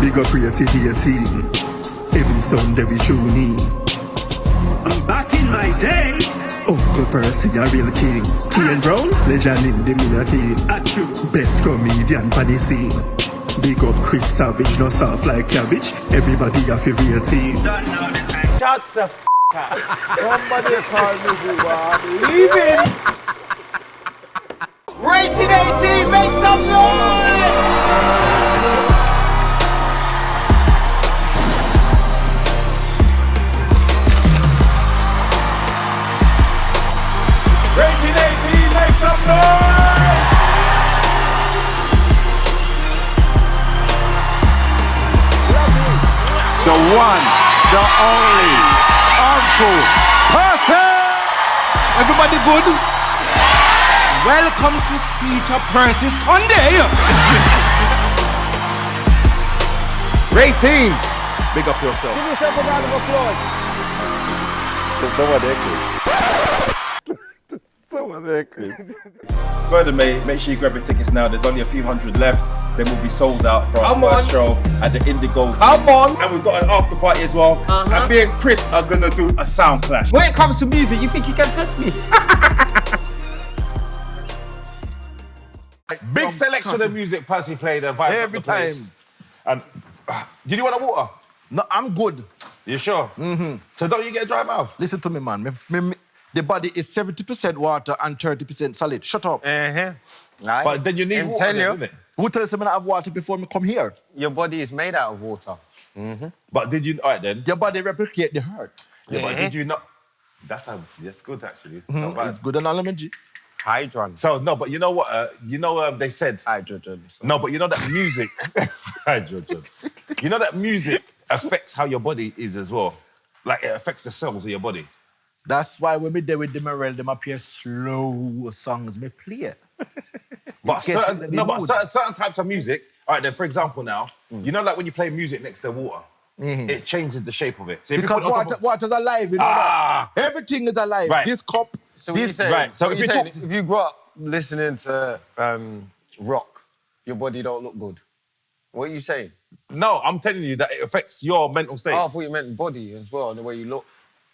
Big up rated 18. Every Sunday we tune in. I'm back in my day. Uncle Percy, a real king. Kane Brown, legend in the making. Achoo. Best comedian for the scene. Big up Chris Savage, no soft like cabbage. Everybody have a real team. Don't know the time. Shut the f*** up. Somebody call me Buba. Leaving. Rated 18, make some noise! Rated 18, make some noise! The one, the only, Uncle Percy! Everybody good? Welcome to Peter Percy Sunday! Ratings! Big up yourself. Give yourself a round of applause. Someone there, Chris. Someone there, Chris. Further, mate, make sure you grab your tickets now. There's only a few hundred left. Then we'll be sold out for our first show at the Indigo. Come on! And we've got an after party as well. And me and Chris are gonna do a sound clash. When it comes to music, you think you can test me? Big selection of music Percy played and vibes Every up the place. time. And did you want a water? No, I'm good. You sure? So don't you get a dry mouth? Listen to me, man. The body is 70% water and 30% solid. Shut up. But then you need water, then, isn't it? Who tells me I have water before me come here? Your body is made out of water. But did you? All right then. Your body replicate the hurt. Yeah, but did you not? That's good actually. Not bad. It's good analogy. Hydron. So no, but you know what? They said Hydrogen. no, but you know that music. Hydrogen. You know that music affects how your body is as well. Like it affects the cells of your body. That's why when we there with the Morel, them appear slow songs me play. But Get in the mood. certain types of music. All right, then. For example, now you know, like when you play music next to water, it changes the shape of it. So if Because you put it on top water's alive, you know that? Everything is alive. Right. This cup, So what you this... saying? right, so What if you you saying, talk- if you grew up listening to rock, your body don't look good. What are you saying? no, I'm telling you that it affects your mental state. Oh, I thought you meant body as well, the way you look.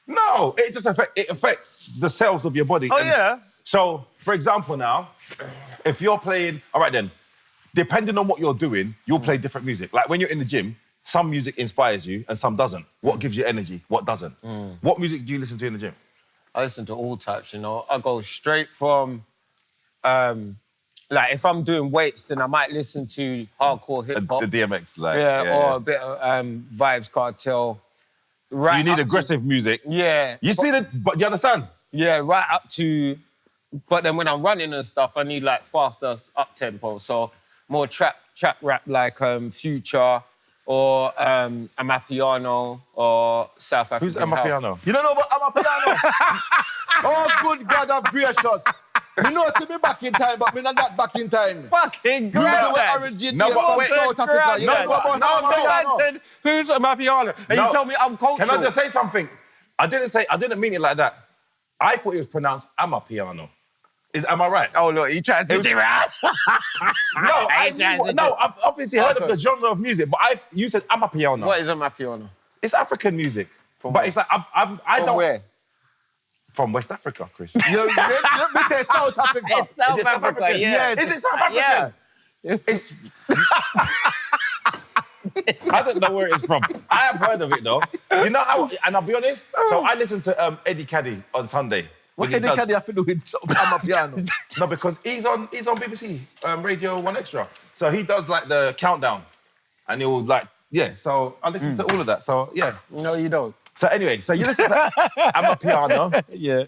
No, it just affects the cells of your body. Oh, And yeah? So, for example, now, if you're playing, all right then, depending on what you're doing, you'll play different music. Like when you're in the gym, some music inspires you and some doesn't. What gives you energy? What doesn't? What music do you listen to in the gym? I listen to all types, you know. I go straight from, like if I'm doing weights, then I might listen to hardcore hip hop. The DMX, like or a bit of Vibes Cartel. Right So you need up to- aggressive music. Yeah. You see that, but you understand? Yeah, right up to... But then when I'm running and stuff, I need like faster up-tempo. So more trap rap like Future or Amapiano or South African Who's house. Amapiano? You don't know about Amapiano? Oh, good God of gracious. Me know see me back in time, but me not that back in time. Fucking You know great. the origin No, but from wait. South Africa. You No, don't know about no, Amapiano. I said, who's Amapiano? And No. you told me I'm cultural. Can I just say something? I didn't mean it like that. I thought it was pronounced Amapiano. Am I right? Oh, look, he tried to do it. No, I've obviously heard of the genre of music, but you said Amapiano. What is Amapiano? It's African music. From but where? it's like, I From don't... where? From West Africa, Chris. Let me say South Africa. It's South Is it South Africa, African? yeah. Yes. Is it South African? Yeah. It's... I don't know where it's from. I have heard of it, though. You know how... And I'll be honest, so I listen to Eddie Caddy on Sunday. What when he Eddie does- Caddy have to do with Amapiano? No, because he's on BBC, Radio 1 Extra. So he does like the countdown. And he'll like, yeah, so I listen to all of that. So yeah. No, you don't. So anyway, so you listen to Amapiano. Yeah.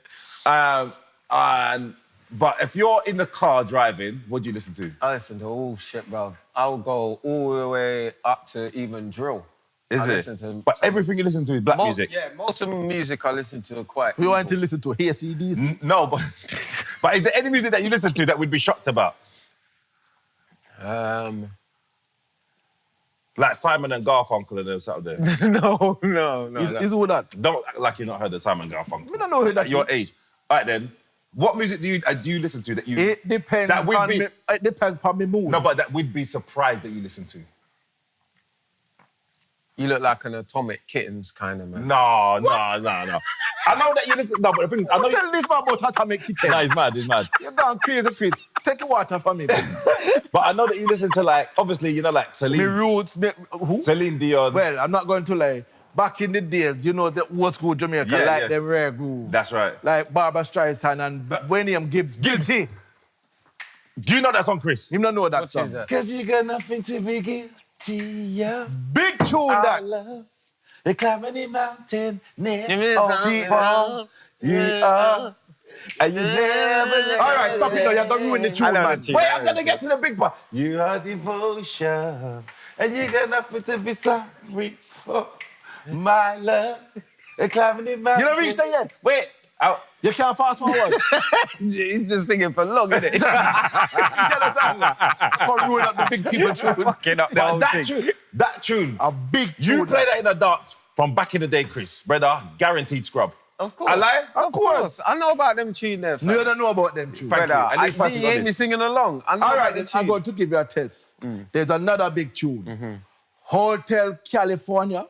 But if you're in the car driving, what do you listen to? I listen to all shit, bro. I'll go all the way up to even drill. Is I it? listen to But everything you listen to is black music. Yeah, most of the music I listen to are quite... We want to listen to Hey CDs. No, but but is there any music that you listen to that we'd be shocked about? Like Simon and Garfunkel and those out there. no. Is all that? Don't act like you've not heard of Simon Garfunkel. We don't know who that At your is. age. All right then. What music do you listen to that you... It depends That would on be- me. It depends on my mood. No, but that we'd be surprised that you listen to. You look like an Atomic Kittens kind of man. No. I know that you listen. No, but the thing is, I know you. Tell this man about Atomic Kitten. No, he's mad. You're gone crazy, Chris. Take your water for me, man. But I know that you listen to like, obviously, you know, like Celine. Me roots, who? Celine Dion. Well, I'm not going to lie. Back in the days, you know, the old school Jamaica, like them rare groove. That's right. Like Barbara Streisand and William Gibbs. Gibbsy. Do you know that song, Chris? You don't know that What song. is that? Cause you got nothing to be guilty, yeah. Big tune that. love. You're climbing the mountain, near Give me see, some- you are. And you never let All right, stop it now. You're going to ruin the tune, I know man. the tune. Wait, I'm gonna get to the big part. You are devotion, and you got nothing to be sorry for, my love. You're climbing the mountain. You don't reach there yet? Wait, You can't fast forward. He's just singing for long, isn't it? You understand? I can't ruin up the big people tune. Fucking up the but whole that thing. tune, A big tune. you play that in a dance from back in the day, Chris, brother. Guaranteed scrub. Of course. I lie? Of course. I know about them tune there, fam. You don't know about them tunes. Thank you. Brother, At least pass it you on ain't me this. singing along. I know All about right, the then I'm tune. going to give you a test. There's another big tune. Hotel California,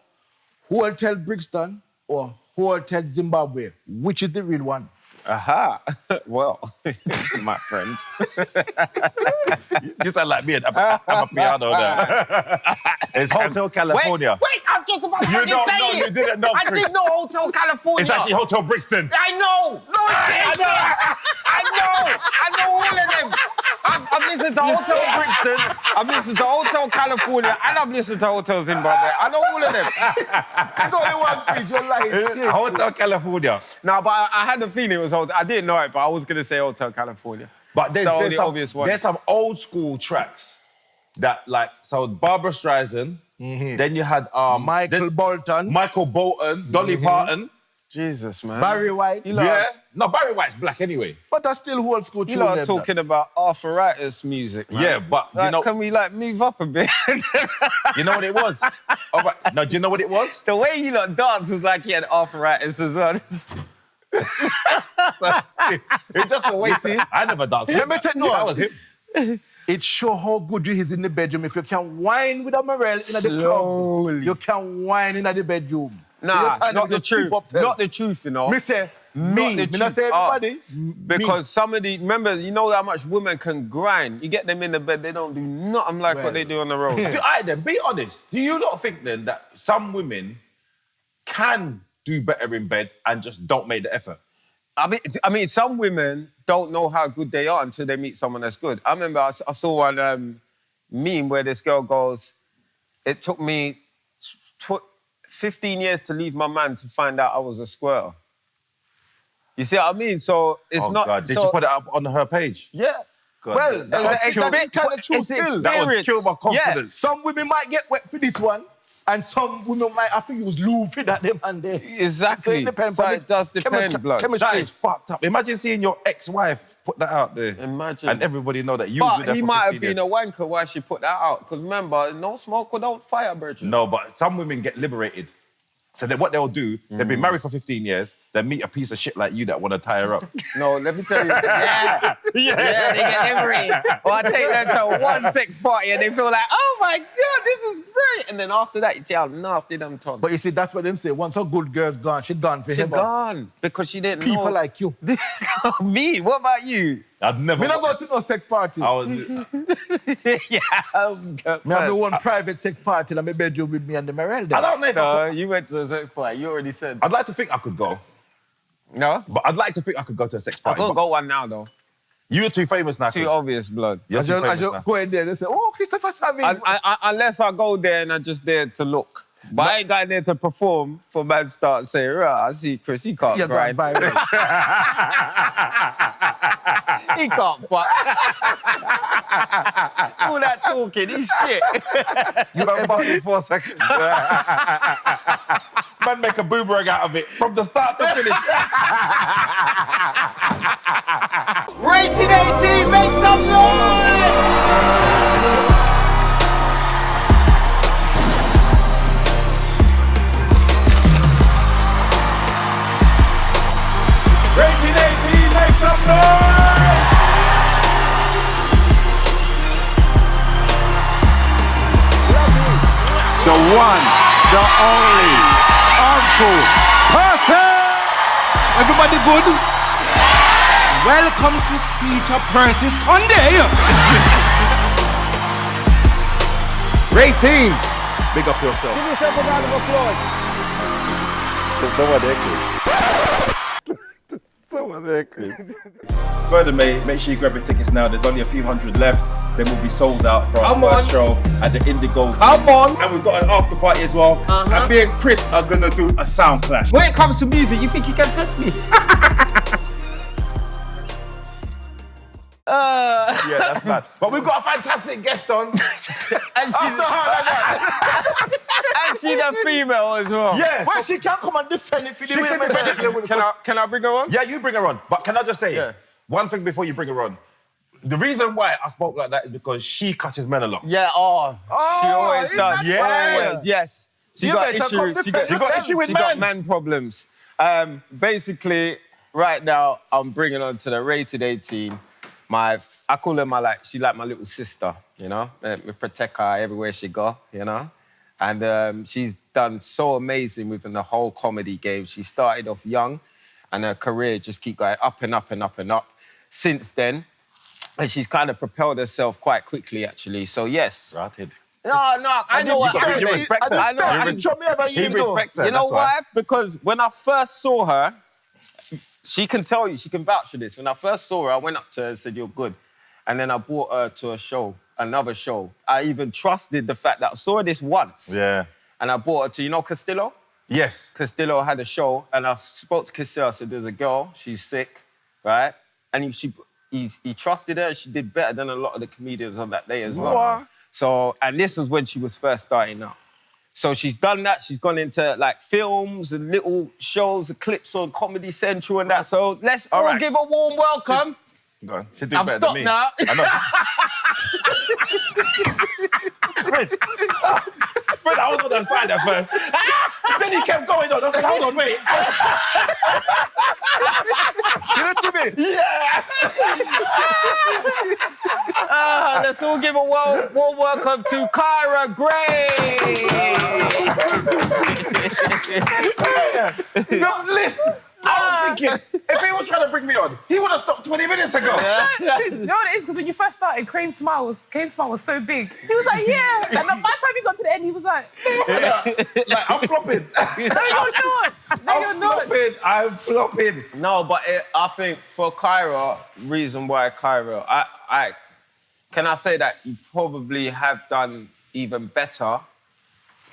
Hotel Brixton, or Hotel Zimbabwe. Which is the real one? Aha. Well, my friend. You sound like me. I'm a piano there. It's Hotel California. Wait, I'm just about to You fucking don't say know, it. you didn't know, I Chris. did know Hotel California. It's actually Hotel Brixton. I know. No, I know all of them. I've listened to Hotel Brixton, I've listened to Hotel California, and I've listened to Hotel Zimbabwe. I know all of them. There's only one piece, you're lying. Shit. Hotel California. No, but I had the feeling it was Hotel. I didn't know it, but I was going to say Hotel California. But there's, So there's, the some, obvious one. there's some old school tracks that like, so Barbara Streisand, then you had Michael Bolton, Michael Bolton, Dolly Parton. Jesus, man. Barry White. You lot, Yeah. No, Barry White's black anyway. But I still old school you tune. lot are them, talking about arthritis music, man. Yeah, but Like, you know, can we like move up a bit? you know what it was? All right. No, do you know what it was? The way you lot dance was like you had arthritis as well. It's just the way. see? I never danced. Let me tell you, That was him. It show how good you is in the bedroom. If you can whine with a morel in the club, Slowly. you can whine in the bedroom. Nah, so not the truth. Not the truth, you know. Me say, Not me. the Me not say truth. everybody. Because some of the, remember, you know how much women can grind. You get them in the bed, they don't do nothing like Well. what they do on the road. All right, then, be honest. Do you not think then that some women can do better in bed and just don't make the effort? I mean, some women don't know how good they are until they meet someone that's good. I remember I saw one meme where this girl goes, it took me 15 years to leave my man to find out I was a squirrel. You see what I mean? So it's Oh, not... God. Did so- you put it up on her page? Yeah. God, Well, that that would would kill- it's kind of true it's still. that would kill my experience. confidence. Some women might get wet for this one, and some women might have to use lube for that them and there. Exactly. So it depends. So on it does depend, blood. That Chemistry. is fucked up. Imagine seeing your ex-wife put that out there. Imagine. And everybody know that you was with But her he for might 15 have been years. a wanker while she put that out. Because remember, no smoke without fire, Virgin. No, but some women get liberated. So then what they'll do, they've been married for 15 years, they meet a piece of shit like you that want to tie her up. No, let me tell you. Yeah, they get liberated. Or I take them to one sex party and they feel like, oh my God, this is great. And then after that, you see how nasty them talk. But you see, that's what them say. Once a good girl's gone, she gone for She's him. gone because she didn't People know. like you. This is not me. What about you? I'd never... Me not go to no sex party. I was... Yeah. Me have my one private sex party in my bedroom with me and the Merel I there. don't know if I No, could... you went to a sex party. You already said. I'd like to think I could go. No? But I'd like to think I could go to a sex I party. can't but go one now, though. You're too famous now, Too Chris. obvious, blood. You're too I famous now. just go in there and they say, oh, Christopher Savage. Unless I go there and I'm just there to look. But I ain't going there to perform for man start saying, right, I see Chris, he can't You're going grind. viral. He can't fuck. All that talking, he's shit. You don't fuck me 4 seconds. Man make a boomerang out of it from the start to finish. Rated 18, make some noise! Rated 18, make some noise! The one, the only Uncle Percy. Everybody good? Welcome to Peter Percy Sunday. Ratings. Big up yourself. Give yourself a round of applause. There's no one there, Chris. No one there, Chris. Further, mate, make sure you grab your tickets now. There's only a few hundred left. Then we'll be sold out for our first show at the Indigo. Come on. And we've got an after party as well. And me and Chris are gonna do a sound clash. When it comes to music, you think you can test me? Yeah, that's bad. But we've got a fantastic guest on. And she's a female as well. Yes. Well, she can come and defend it for the She can women. defend it for the women. Can I bring her on? Yeah, you bring her on. But can I just say, Yeah. one thing before you bring her on? The reason why I spoke like that is because she cusses men a lot. Yeah, she always does. Yes. Yes. She You got better come issue. She defend got yourself. issue with man problems. Basically, right now I'm bringing on to the rated 18. I call her she like my little sister, you know. We protect her everywhere she go, you know. And she's done so amazing within the whole comedy game. She started off young, and her career just keep going up and up and up and up since then. And she's kind of propelled herself quite quickly, actually. So yes. Ratted. No, I know what I You respect her. I know. He respects her. You know that's why. why? Because when I first saw her, she can tell you, she can vouch for this. When I first saw her, I went up to her and said, "You're good." And then I brought her to a show, another show. I even trusted the fact that I saw her this once. Yeah. And I brought her to, you know, Castillo? Yes. Castillo had a show, and I spoke to Castillo. I said, "There's a girl, she's sick," right? And he trusted her. She did better than a lot of the comedians on that day as well. What? So, and this was when she was first starting out. So she's done that. She's gone into like films and little shows, clips on Comedy Central and that. So let's all right. give a warm welcome. Go on. She'll do I've better stopped than me. now. I know. Chris. But I was on that side at first. Then he kept going on. I was like, hold on, wait. You listen to me? Yeah. Let's all give a warm welcome to Kyra Gray. No, listen. I was thinking, if he was trying to bring me on, he would have stopped 20 minutes ago. You know what it is? Because when you first started, Kane's smile was so big. He was like, yeah. And then by the time he got to the end, he was like, Like, I'm flopping. no, you're not. No, you're not. I'm flopping. No, but I think for Kyra, reason why Kyra, can I say that you probably have done even better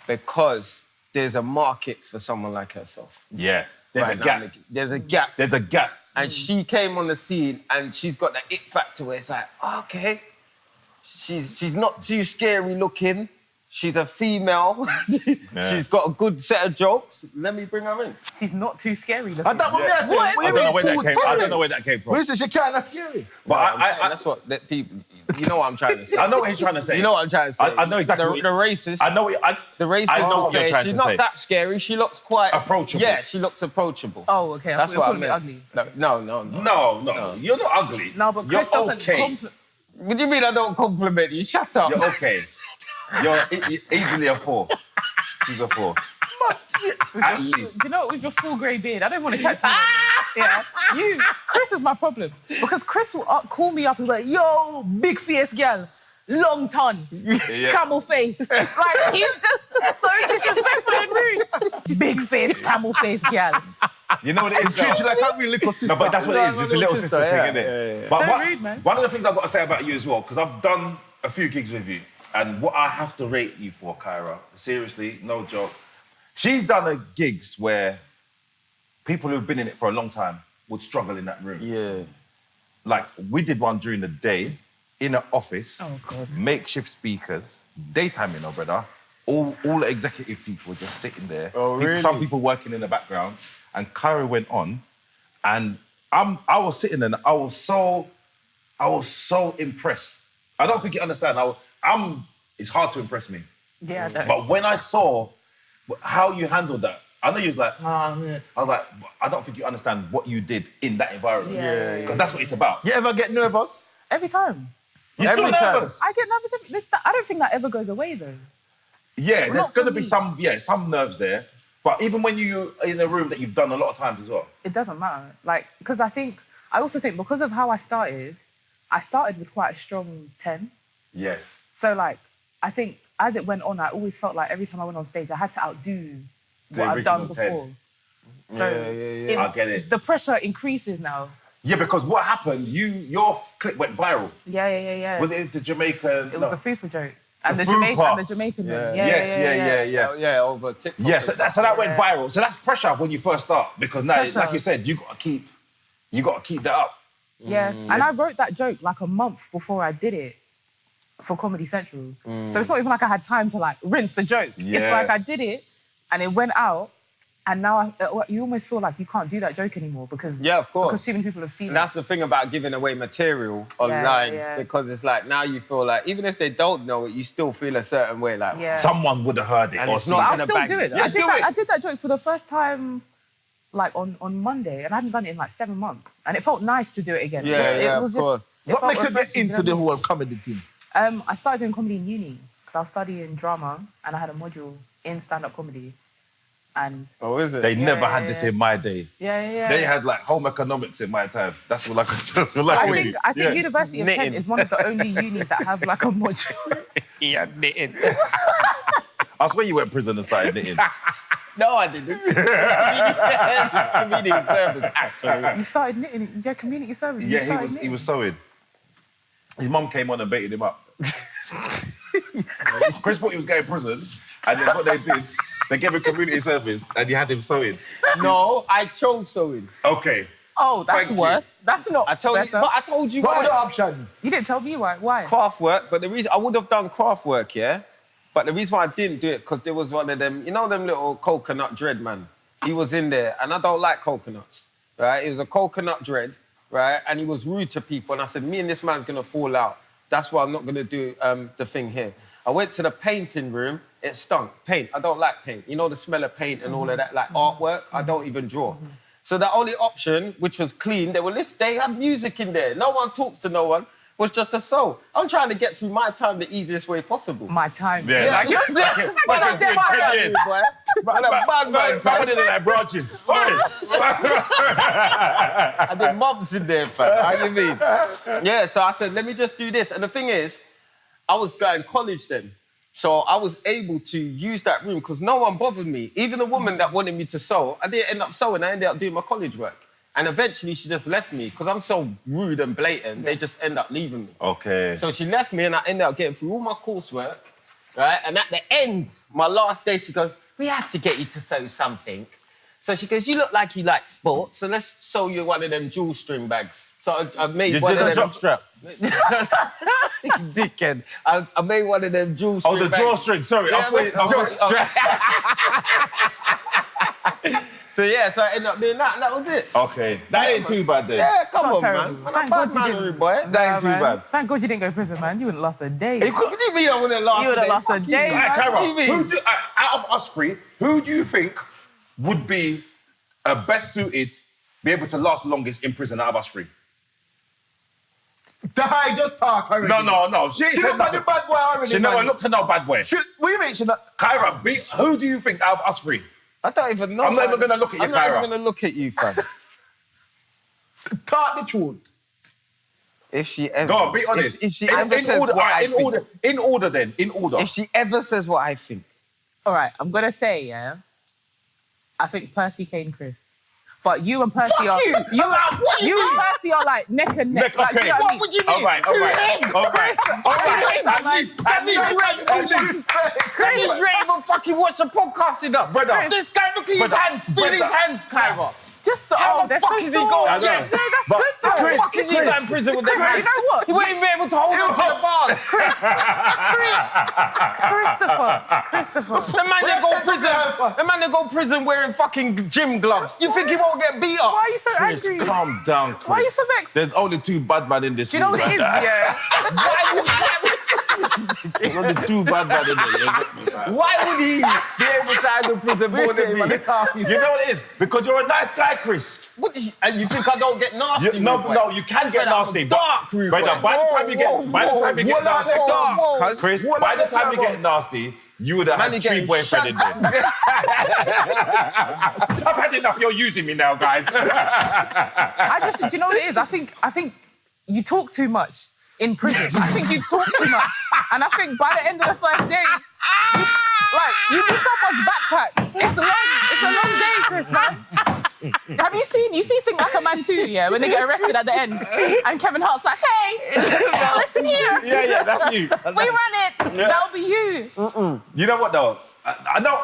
because there's a market for someone like herself. Yeah. There's Right a now, gap. Nicky. There's a gap. There's a gap. And she came on the scene and she's got that it factor where it's like, okay, she's not too scary looking. She's a female. She's got a good set of jokes. Let me bring her in. She's not too scary looking. I don't know I don't know where that came from. Listen, she can't, that's scary. But I That's what that people. You know what I'm trying to say. I know what he's trying to say. You know what I'm trying to say. I know exactly The, what the racist. I know what The racist. I know what you're okay, trying she's to not say. that scary. She looks quite Approachable. Yeah, she looks approachable. Oh, okay. I That's thought what I you were calling me meant. ugly. No, you're not ugly. No, but you're Chris doesn't okay. What do you mean I don't compliment you? Shut up. You're okay. You're easily a 4. She's a 4. At least. You know, with your full grey beard, I don't want to chat to you. Yeah, Chris is my problem because Chris will call me up and be like, "Yo, big face girl, long tongue, camel face." Like he's just so disrespectful and rude. Big face, camel face girl. You know what it is? Treat you like a real little sister. No, but that's what it is. It's a little sister thing, isn't it? But So rude, man. One of the things I've got to say about you as well, because I've done a few gigs with you, and what I have to rate you for, Kyra, seriously, no joke, she's done a gigs where people who've been in it for a long time would struggle in that room. Yeah. Like, we did one during the day, in an office, Oh, God. makeshift speakers, daytime, you know, brother. All the executive people were just sitting there. Oh, really? Some people working in the background. And Kyra went on, and I was sitting there, and I was so impressed. I don't think you understand. It's hard to impress me. Yeah, I don't. But when I saw how you handled that, I know you was like, yeah. I was like, I don't think you understand what you did in that environment. Yeah. Because that's what it's about. You ever get nervous? Every time. You're still Every time. nervous. I get nervous. I don't think that ever goes away though. Yeah, there's Not going to for be me. some nerves there. But even when you're in a room that you've done a lot of times as well. It doesn't matter. Like, because I also think because of how I started with quite a strong 10. Yes. So, like, I think as it went on, I always felt like every time I went on stage, I had to outdo what I've done original 10. before. So I get it. The pressure increases now. Yeah, because what happened, your clip went viral. Yeah. Was it the Jamaican? It was the fupa joke. And the fupa. Jamaican Yeah. one. Yeah. Over TikTok. Yeah, so that went viral. So that's pressure when you first start because now, Pressure. like you said, you got to keep that up. Yeah. And I wrote that joke like a month before I did it for Comedy Central. So it's not even like I had time to like rinse the joke. Yeah. It's like I did it and it went out and now you almost feel like you can't do that joke anymore because of course. Because too many people have seen And that's the thing about giving away material online yeah. because it's like now you feel like even if they don't know it, you still feel a certain way. Like Yeah. Someone would have heard it And or it's seen not it. I'll gonna still bang do it. you. Yeah, I did that joke for the first time like on Monday and I hadn't done it in like 7 months. And it felt nice to do it again. It was of course. What felt makes you get refreshing, into do you the know what whole comedy thing? I mean? I started doing comedy in uni because I was studying drama and I had a module in stand-up comedy. And Oh, is it? They never had this in my day. yeah. They had like home economics in my time. That's what I think University of Kent is one of the only unis that have like a module. Yeah, knitting. I swear you went to prison and started knitting. No, I didn't. Community service, actually. You started knitting, yeah, community service. you Yeah, started he knitting. was sewing. His mum came on and baited him up. Chris thought he was going to prison, and then what they did, they gave him community service, and he had him sewing. No, I chose sewing. Okay. Oh, that's Thank you. worse. That's not I told you, better. but I told you What why. were the options? You didn't tell me why. Why? Craft work, but the reason I would have done craft work, yeah. But the reason why I didn't do it because there was one of them, you know, them little coconut dread man. He was in there, and I don't like coconuts, right? It was a coconut dread, right? And he was rude to people, and I said, me and this man's gonna fall out. That's why I'm not gonna do the thing here. I went to the painting room. It stunk. Paint. I don't like paint. You know the smell of paint and all of that, like artwork. I don't even draw. So the only option, which was clean, they had music in there. No one talks to no one. Was just a soul. I'm trying to get through my time the easiest way possible. My time. Yeah, like just like it. like Like it's 10 years. boy. Man, a bad man, Covered in like branches. I did mobs in there, fam. How you mean? Yeah, so I said, let me just do this. And the thing is, I was going to college then. So I was able to use that room because no one bothered me. Even the woman that wanted me to sew, I didn't end up sewing. I ended up doing my college work. And eventually she just left me because I'm so rude and blatant, they just end up leaving me. Okay. So she left me and I ended up getting through all my coursework, right? And at the end, my last day, she goes, we have to get you to sew something. So she goes, you look like you like sports, so let's sew you one of them jewel string bags. So I made You one did of a them. jock strap. Dickhead. I made one of them jewel string Oh, the bags. drawstring. Sorry. Yeah, So yeah, so I ended up doing that, and that was it. Okay. That ain't too bad then. Yeah, come Not on, terrible. man. Man, Thank I'm God bad you man, didn't. boy. That ain't too man. bad. Thank God you didn't go to prison, man. You wouldn't last a day. What do you mean I wouldn't last You would've a day? lost a Fuck day, you. man. Kyra, out of us three, who do you think would be best suited, be able to last longest in prison out of us three? Die, just talk already. No. She She look like the bad boy already, She never man. looked to no bad boy. What do you mean she not? Kyra, who do you think out of us three? I don't even know. I'm not even man. gonna look at you, I'm not Kyra. even gonna look at you, fam. Talk the truth. If she ever... Go on, be honest. If she ever says order, what I think... in order. If she ever says what I think... All right, I'm going to say, yeah, I think Percy, Kane, Chris. But you and Percy are... You and Percy are like neck and neck. Like, Okay. you know what I mean? would you mean? All right. Can you even fucking watch the podcast enough? Brother. This guy, look at his Brother. hands. Feel his hands, Kyra. Just so... How the they're fuck so is he sore. going? I know. Yes, no, that's But- good, though. How the fuck is he going in prison with them Chris, hands? you know what? He won't even be able to hold on to the bars. Christopher. The man that go prison. The man that go prison wearing fucking gym gloves. You think he won't get beat up? Why are you so angry? Calm down, Chris. Why are you so vexed? There's only two bad men in this Do you know room. what it is? Yeah. There's only two bad men in there. Why would he be able to handle prison more than me? You know what it is? Because you're a nice guy, Chris. What is, and you think I don't get nasty? No, you can get nasty. Dark, But by the time you get nasty, Dark, Chris, by the time you get nasty, you would have Man, had you 3 getting boyfriends in there. I've had enough. You're using me now, guys. Do you know what it is? I think you talk too much in prison. I think you talk too much. And I think by the end of the first day, you do someone's backpack. It's a long day, Chris, man. Have you see Think Like a Man 2, yeah, when they get arrested at the end, and Kevin Hart's like, hey, listen here. Yeah, that's you. We run it. That'll be you. You know what, though? I know,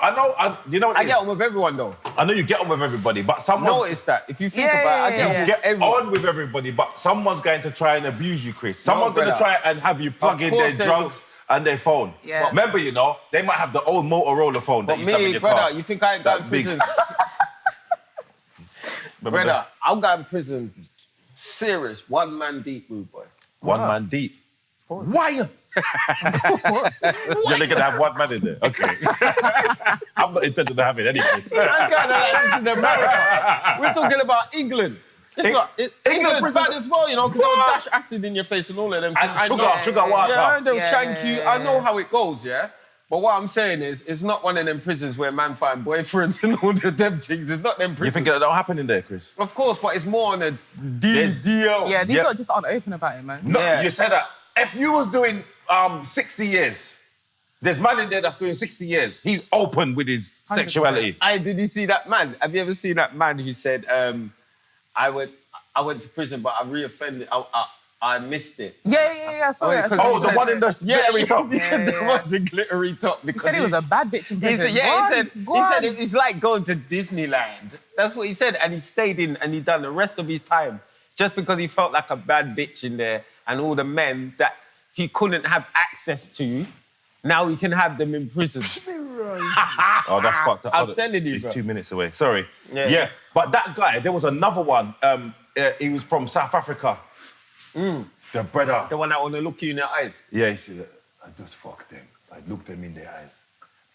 you know what I get on with everyone, though. I know you get on with everybody, but someone... Notice that. If you think about it, I get Get on with everybody, but someone's going to try and abuse you, Chris. Someone's going to try and have you plug in their drugs and their phone. Yeah. But remember, you know, they might have the old Motorola phone that you used to have in your car. You think I ain't got in prison? Brother, I'll go in prison. Serious, 1 man deep, rude boy. 1 man deep. Why? You're going to have 1 man in there? Okay. I'm not intending to have it anyway. I'm kind of like this in America. We're talking about England. England's bad as well, you know, because they'll dash acid in your face and all of them. And sugar water. Yeah, and they'll shank you. I know how it goes, yeah? But what I'm saying is, it's not one of them prisons where man find boyfriends and all of them things. It's not them prisons. You think that'll happen in there, Chris? Of course, but it's more on a deal. Yeah, these lot just aren't open about it, man. No, you said that. If you was doing 60 years, there's man in there that's doing 60 years. He's open with his 100%. sexuality. Did you see that man? Have you ever seen that man who said, I went to prison, but I reoffended. I missed it. Yeah, I saw it. Oh, the one in the glittery top. The one with the glittery top. He said he was a bad bitch in He prison. said it's like going to Disneyland. That's what he said, and he stayed in and he done the rest of his time just because he felt like a bad bitch in there, and all the men that he couldn't have access to, now he can have them in prison. Oh, that's fucked up. I'm telling you, He's bro. 2 minutes away. Sorry. Yeah. But that guy, there was another one. He was from South Africa. The brother. The one that want to look you in the eyes. Yeah, he said, I just fucked them. I looked them in their eyes.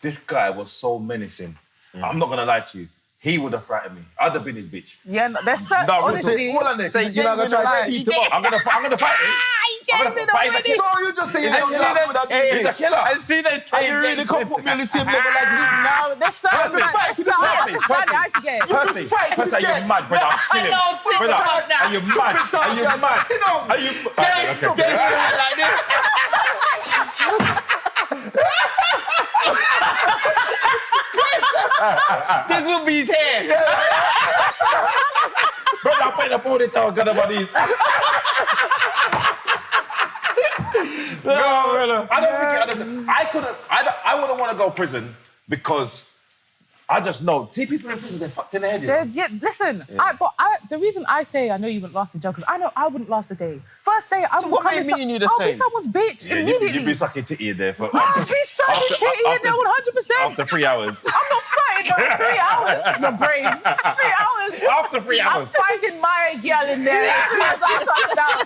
This guy was so menacing. I'm not going to lie to you. He would have frightened me. I'd have been his bitch. Yeah, there's certain... No, honestly... Hold on there. So You're not going to try to beat him up. I'm gonna fight him. I'm gonna fight him. So you just say you don't know that He's a killer. I see that. And you really can't put me on the same level as him. No, there's certain... Percy, Percy. are you mad, brother? I'm killing. Brother, are you mad? Are you mad? Sit down. Are you... Okay. like this. This will be his hair. Brother, I'm putting a ponytail on about these. No, brother. I don't think I wouldn't want to go to prison because I just know. See, people in prison, they're fucked in the head. Listen, the reason I say I know you wouldn't last a job, because I know I wouldn't last a day. First day, I would what made me and you the I'll be same? someone's bitch immediately. You'd be sucking titty in there for... I'll be sucking titty in there 100%. After 3 hours. I'm not fighting no 3 hours. You're brave. 3 hours. After 3 hours. I'm finding my girl in there as soon as I touch down.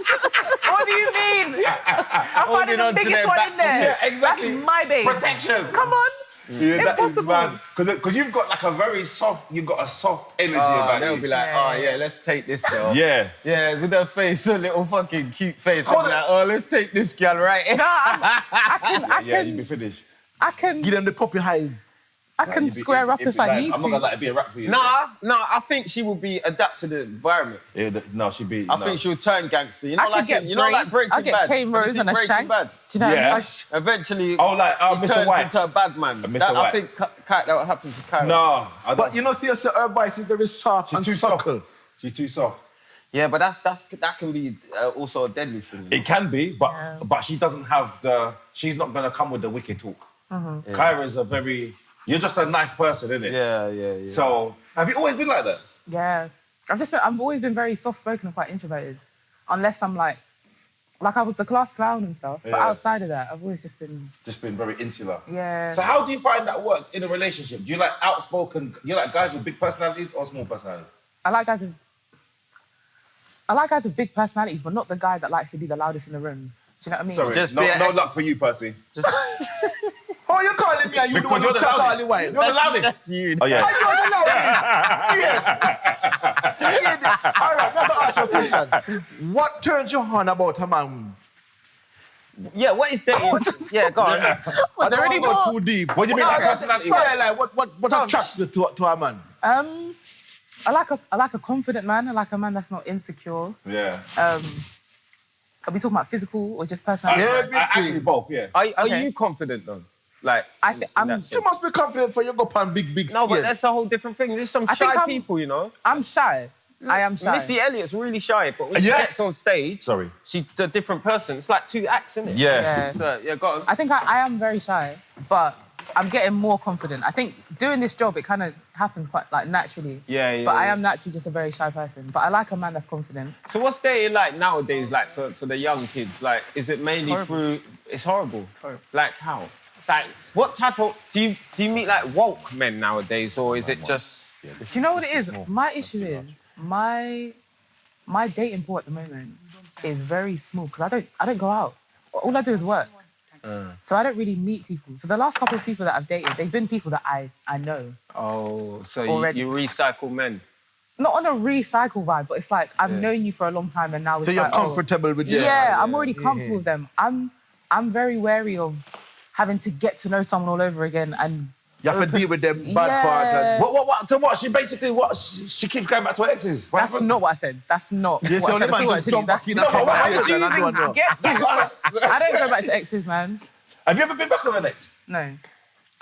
What do you mean? I'm finding the biggest one in there. Yeah, exactly. That's my babe. Protection. Come on. Yeah, that is Impossible. mad. Because you've got like a very soft, you've got a soft energy about They'll you. be like, oh yeah, let's take this girl. Yeah. Yeah, with her face, a little fucking cute face. They'll be like, oh, let's take this girl right. I Yeah, can, you'd be finished. I can, Give them the puppy eyes. I can square up if I need I'm not gonna to. let it be a rap for you. Nah, I think she will be adapt to the environment. Yeah, no, she'd be. I think she'll turn gangster. You know, I could like get like Breaking I'll get Bad. Kane Have you Rose seen and a Breaking shank. Bad? Do you know what I Yeah. mean? Eventually, Oh, like he Mr. turns White. into a bad man. Mr. I White. think that will happen to Kyra. No, I don't. But you know, see, her voice is very soft and too subtle. soft. She's too soft. Yeah, but that can be also a deadly thing. It can be, but she doesn't have the. She's not gonna come with the wicked talk. Kyra's a very. You're just a nice person, innit? Yeah. So, have you always been like that? Yeah. I've always been very soft-spoken and quite introverted. Unless I'm like I was the class clown and stuff. But Yeah. outside of that, I've always just been... very insular. Yeah. So how do you find that works in a relationship? Do you like outspoken, you like guys with big personalities or small personalities? I like guys with big personalities, but not the guy that likes to be the loudest in the room. Do you know what I mean? Sorry, Just no luck for you, Percy. Oh, you're calling me and you Because don't you're want the to chat all loudest. the while. You're the loudest. That's you. Oh, yeah. Are you the loudest? All right, let me ask you a question. What turns you on about a man Yeah, what is dating? Yeah, go on. I don't want to go too deep. What do you mean, like personality? Yeah, like what attracts you to a man? I like a confident man. I like a man that's not insecure. Yeah. Are we talking about physical or just personality? Actually, both. Yeah. Are you confident though? Like, You must be confident for you go on big no, stage. but that's a whole different thing. There's some I think shy I'm- people, you know. I'm shy. I am shy. Missy Elliott's really shy, but when she Yes. gets on stage, Sorry. she's a different person. It's like two acts, isn't it? Yeah. So, yeah, go on. I think I am very shy, but I'm getting more confident. I think doing this job, it kind of happens quite like naturally. Yeah. But I am naturally just a very shy person. But I like a man that's confident. So what's dating like nowadays, like for the young kids? Like, is it mainly through... It's horrible. Like, how? Like, what type of... Do you meet, like, woke men nowadays, or is it just... Do you know what it is? My issue is my dating pool at the moment is very small because I don't go out. All I do is work. So I don't really meet people. So the last couple of people that I've dated, they've been people that I know. Oh, so Already. you recycle men. Not on a recycle vibe, but it's like I've known you for a long time and now it's So you're like, comfortable with them? Yeah, I'm already comfortable with them. I'm very wary of having to get to know someone all over again and... You have to deal with them bad part. And... What? So what? She basically she keeps going back to her exes. That's not what I said. That's not Yes, what I only said. man just jump back in a conversation. I don't know. I don't go back to exes, man. Have you ever been back on an ex? No.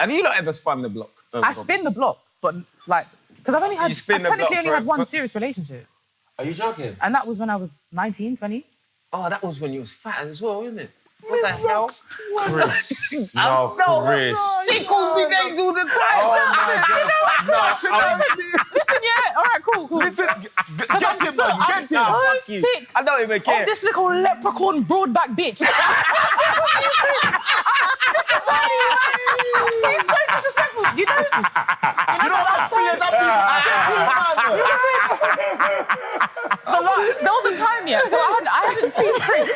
Have you not ever spun the block? I spin the block, but like... Because I've only had... You spin the technically block only for- had one for- serious relationship. Are you joking? And that was when I was 19, 20. Oh, that was when you was fat as well, isn't it? What the hell? Chris. No, Chris. She calls me names all the time. Oh my God. Listen, yeah. All right, cool. Listen, I'm get him, so, man. I'm Get so him. sick I don't even care. of this little leprechaun broadback bitch. He's so disrespectful. You know last time... There was a time, yeah. So I hadn't seen Chris.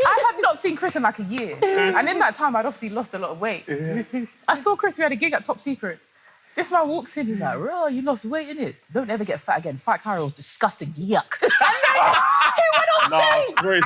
I had not seen Chris in like a year. And in that time, I'd obviously lost a lot of weight. I saw Chris, we had a gig at Top Secret. This man walks in, he's like, "Bro, you lost weight, innit? Don't ever get fat again. Fat Kyra was disgusting. Yuck." And then he went on stage. No, Chris.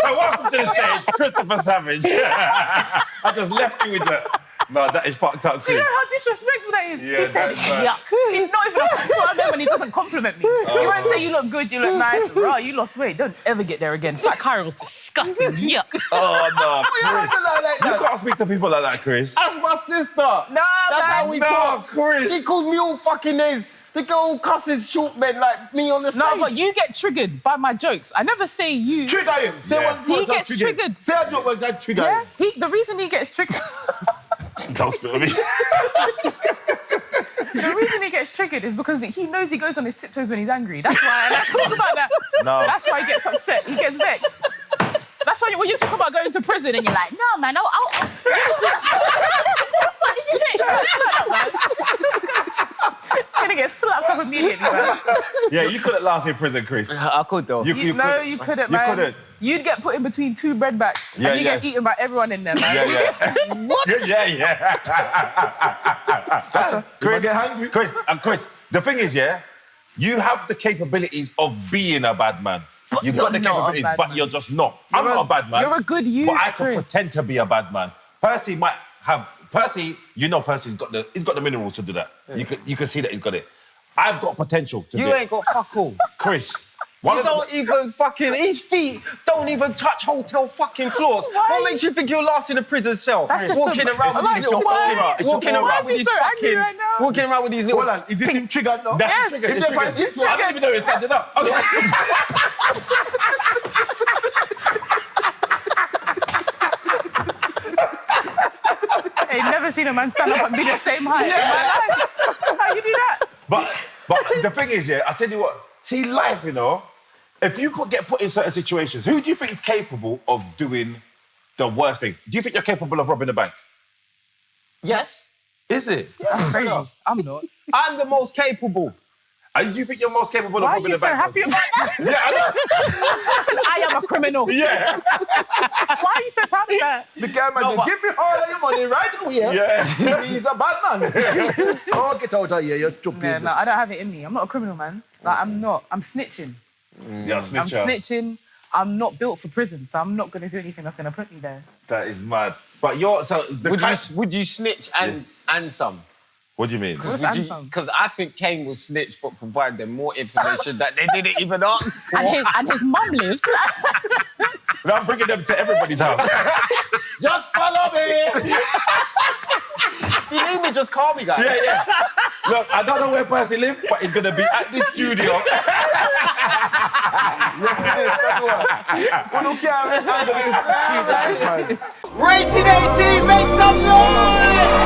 Welcome to the stage, Christopher Savage. I just left you with that. No, that is fucked up, Do you know Chris. how disrespectful that is? Yeah, He said, that's right. "Yuck." He's not even a so I know when he doesn't compliment me. He won't say, "You look good, you look nice." Bro, you lost weight. Don't ever get there again. Fat Kyra was disgusting. Yuck. Oh, no, Chris. Like You that. can't speak to people like that, Chris. That's my sister. No, That's man. how we No, talk. Chris. She calls me all fucking names. The girl cusses short men like me on the stage. No, but you get triggered by my jokes. I never say you. Trigger him. Say Yeah. one He word that gets trigger him. triggered. Say a joke that trigger Yeah? him. The reason he gets triggered... Don't spit on me. The reason he gets triggered is because he knows he goes on his tiptoes when he's angry. That's why, and I talk about that. No. That's why he gets upset. He gets vexed. That's why when you talk about going to prison and you're like, "No, man, I'll..." What the fuck did you say? Shut up, man. You're gonna get slapped up immediately, man. Yeah, you couldn't last in prison, Chris. I could though. No, you couldn't, man. You couldn't. You'd get put in between two bread backs Yeah, and you get yeah. eaten by everyone in there, man. Yeah. What? Yeah. Chris, get hungry. Chris, the thing is, yeah, you have the capabilities of being a bad man. You've got the you're not a capabilities, bad but man. you're just not. I'm not a bad man. You're a good youth, But I can Chris. pretend to be a bad man. Percy's got the minerals to do that. You can see that he's got it. I've got potential to do You it. ain't got fuck all. Chris. You don't even fucking... His feet don't even touch hotel fucking floors. Why? What makes you think you'll last in a prison cell? That's just walking so- around with Like, these little why? fucking... Walking Why around is with he these so angry fucking... right now? Walking around with these little... Hold on, is this him triggered now? That's Yes. triggered. If It's they find triggered. this I didn't even know he was standing up. I was like, I've never seen a man stand up and be the same height in my life. How you do that? But the thing is, yeah, I tell you what. See, life, you know, if you could get put in certain situations, who do you think is capable of doing the worst thing? Do you think you're capable of robbing a bank? Yes. Is it? That's crazy. I'm not. I'm the most capable. Do you think you're most capable Why of are robbing you a so bank? happy about that? Yeah, I know. Listen, I am a criminal. Yeah. Why are you so proud of that? The guy man, No, but- give me all of your money right away. Yeah. He's a bad man. Oh, get out of here, you're stupid. No, I don't have it in me. I'm not a criminal, man. Like, I'm not. I'm snitching. Yeah, I'm snitcher. snitching. I'm not built for prison, so I'm not going to do anything that's going to put me there. That is mad. But you're so Would you snitch and some? What do you mean? What's and some? Because I think Kane will snitch but provide them more information that they didn't even ask for. And his mum lives. I'm bringing them to everybody's house. Just follow me. If you need me, just call me, guys. Yeah. Look, I don't know where Percy lives, but he's gonna be at this studio. Yes, it is. That's what. Who don't care under this street life, man? Rated 18, make some noise!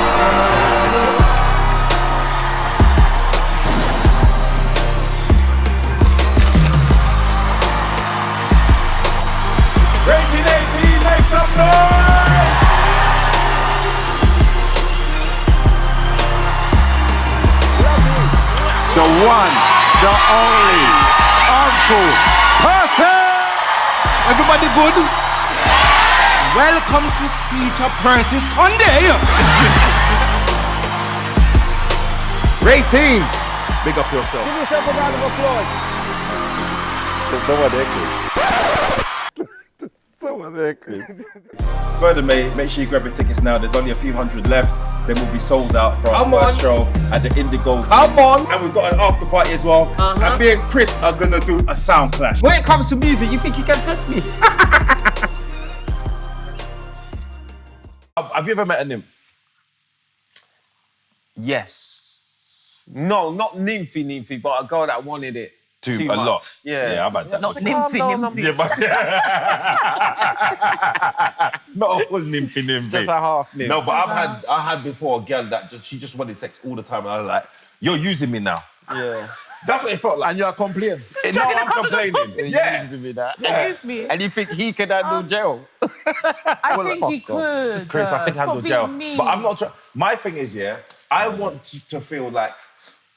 Rated 18, make some noise! The one, the only, Uncle Percy! Everybody good? Welcome to Kyra Percy Sunday. Ratings. Big up yourself. Give yourself a round of applause. Someone there, Chris. Someone there, Chris. Further, mate, make sure you grab your tickets now. There's only a few hundred left. Then we'll be sold out for our first show at the Indigo. Come on. And we've got an after party as well. And me and Chris are gonna do a sound clash. When it comes to music, you think you can test me? Have you ever met a nymph? Yes. No, not nymphy, but a girl that wanted it. Too A much. lot. Yeah. I've had that. Not nymphy. Yeah, but not a full nymphy. Just a half nymph. No, but I had before a girl that she just wanted sex all the time, and I was like, "You're using me now." Yeah. That's what it felt like. And you're complaining. No, I'm complaining. Yeah. Using me that. Excuse me. And you think he could handle jail? I think he could. Chris, I think Stop handle being jail. mean. But I'm not trying. My thing is, I want to feel like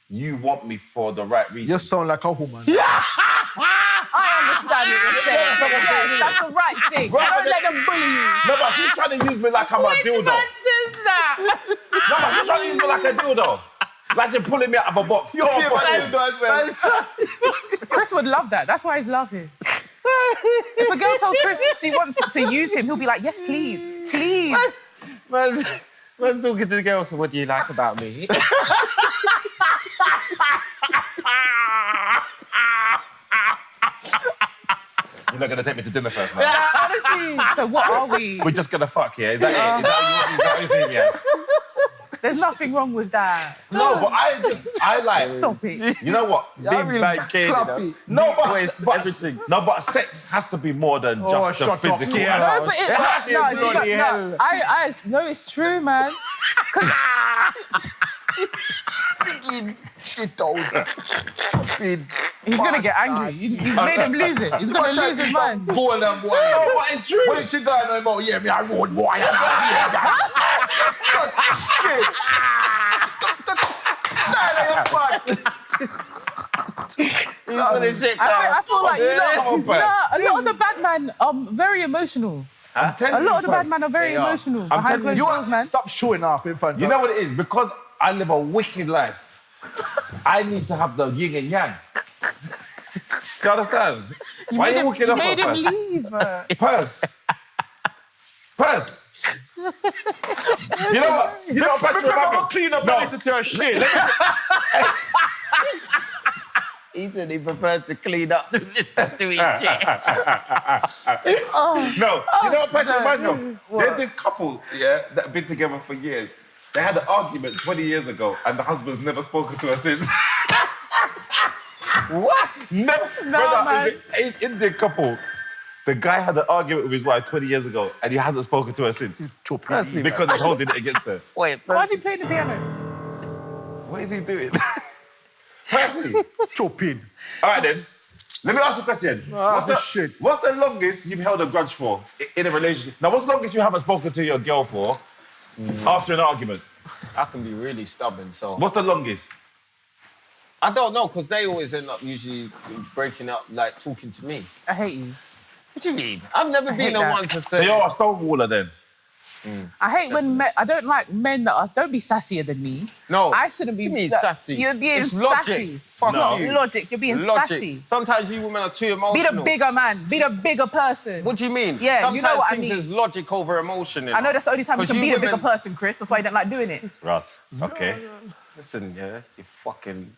you want me for the right reason. You sound like a woman. I understand what you're saying. That's what I'm saying. That's the right thing. Rather Don't than- let them bully you. No, but she's trying to use me like I'm a dildo. No, but she's trying to use me like a dildo. Like she's pulling me out of a box. You feel like dildo as well. Chris would love that. That's why he's laughing. If a girl tells Chris she wants to use him, he'll be like, yes, please. Please. Man's talking to the girl, so what do you like about me? You're not gonna take me to dinner first, man. Yeah, honestly. So what are we? We're just gonna fuck, yeah? Is that it? Is that what you see me as? There's nothing wrong with that. No, but I like. Stop it. You know what? You're really fluffy. No, voice, but everything. No, but sex has to be more than Oh, just the shut up. physical. Yeah. No, but it's That's no, it, bloody hell. no. No, it's true, man. Freaking shit house. He's gonna get angry. You've made him lose it. He's gonna lose his mind. Golden boy. No, but it's true. When she going on about, yeah, me a road boy. Shit. I feel like a lot of the bad men are very emotional. A lot of the bad men are very emotional. Behind closed doors, man. Stop showing off in front of You know what it is? Because I live a wicked life, I need to have the yin and yang. You understand? Why are you walking You off made on him Purse? leave. Purse. You know what? You know what? Purse, remember? Clean up No. and listen to her shit. He said he prefers to clean up than listen to his shit. No, you know what person reminds me of? There's this couple, that have been together for years. They had an argument 20 years ago, and the husband's never spoken to her since. What? Never. Brother, man. It's Indian couple. The guy had an argument with his wife 20 years ago, and he hasn't spoken to her since. Because he's holding it against her. Wait, Why is he playing the piano? What is he doing? Percy. Chopin. All right, then. Let me ask you a question. What's the longest you've held a grudge for in a relationship? Now, what's the longest you haven't spoken to your girl for after an argument? I can be really stubborn, so... What's the longest? I don't know, because they always end up usually breaking up, like, talking to me. I hate you. What do you mean? I've never been hate the that. one to So say... you're a stonewaller then? I hate when men, I don't like men that are, don't be sassier than me. No. I shouldn't be. To me, it's sassy. You're being It's logic. sassy. Fuck It's not you. logic, you're being sassy. Sometimes you women are too Be emotional. the bigger man, be the bigger person. What do you mean? Yeah, Sometimes you know what I things mean. is logic over emotion. I know that's the only time you 'Cause can be the women- bigger person, Chris. That's why you don't like doing it. Russ, okay. Listen, yeah, you fucking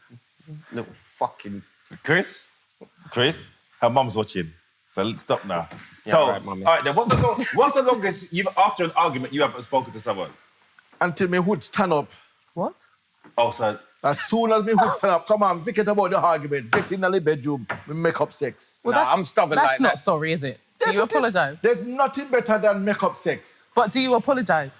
little fucking. Chris, her mum's watching. So let's stop now. Yeah, so, all right, mummy. all right then, what's the longest after an argument you haven't spoken to someone? Until me hood stand up. What? Oh, so As soon as me hood stand up, come on, forget about the argument. Get in the bedroom, we make up sex. Well, Nah, I'm stubborn That's like not that. sorry, is it? Do Yes, you it is. apologise? There's nothing better than make up sex. But do you apologise?